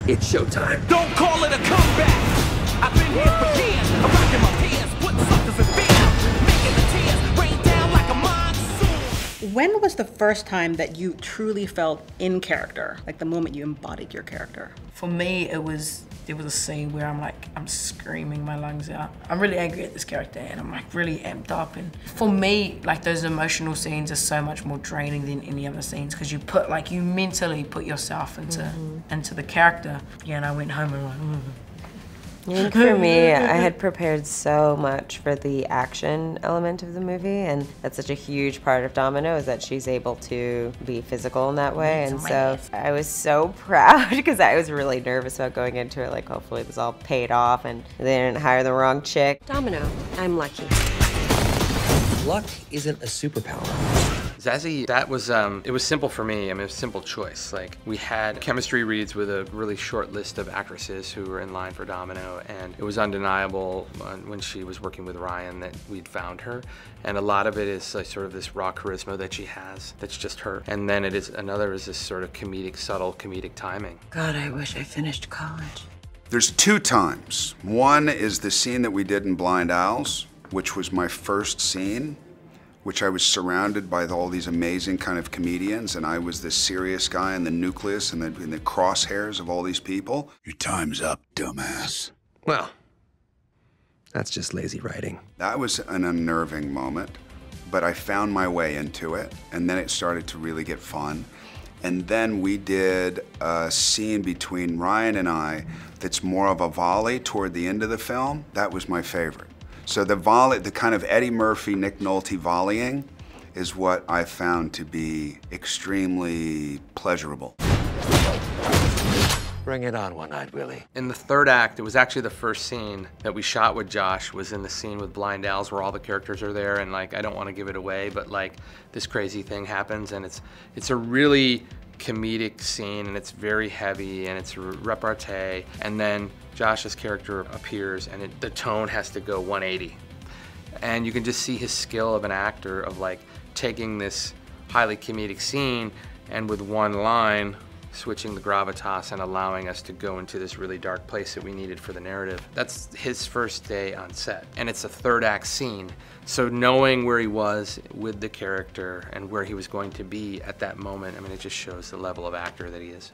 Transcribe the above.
It's showtime. Don't call it a comeback. I've been here for years. I'm rocking my peers, putting suckers in fear, making the tears rain down like a monsoon. When was the first time that you truly felt in character, like the moment you embodied your character? For me, there was a scene where I'm screaming my lungs out. I'm really angry at this character and I'm like really amped up. And for me, like those emotional scenes are so much more draining than any other scenes because you mentally put yourself into the character. Yeah, and I went home and went, I think for me, I had prepared so much for the action element of the movie, and that's such a huge part of Domino is that she's able to be physical in that way. And so I was so proud because I was really nervous about going into it, like hopefully this all paid off and they didn't hire the wrong chick. Domino, I'm lucky. Luck isn't a superpower. Zazie, that was, it was simple for me. I mean, it was a simple choice. Like, we had chemistry reads with a really short list of actresses who were in line for Domino, and it was undeniable when she was working with Ryan that we'd found her. And a lot of it is like, sort of this raw charisma that she has, that's just her. And then another is this sort of comedic, subtle comedic timing. God, I wish I finished college. There's two times. One is the scene that we did in Blind Owls, which was my first scene, which I was surrounded by all these amazing kind of comedians, and I was this serious guy in the nucleus and in the crosshairs of all these people. Your time's up, dumbass. Well, that's just lazy writing. That was an unnerving moment, but I found my way into it, and then it started to really get fun. And then we did a scene between Ryan and I that's more of a volley toward the end of the film. That was my favorite. So the volley, the kind of Eddie Murphy, Nick Nolte volleying is what I found to be extremely pleasurable. Bring it on, One-Eyed Willie. In the third act, it was actually the first scene that we shot with Josh, was in the scene with Blind Owls where all the characters are there, and like, I don't want to give it away, but like, this crazy thing happens, and it's a really comedic scene, and it's very heavy, and it's repartee, and then Josh's character appears, and the tone has to go 180. And you can just see his skill of an actor of like taking this highly comedic scene and with one line, switching the gravitas and allowing us to go into this really dark place that we needed for the narrative. That's his first day on set, and it's a third act scene. So knowing where he was with the character and where he was going to be at that moment, I mean, it just shows the level of actor that he is.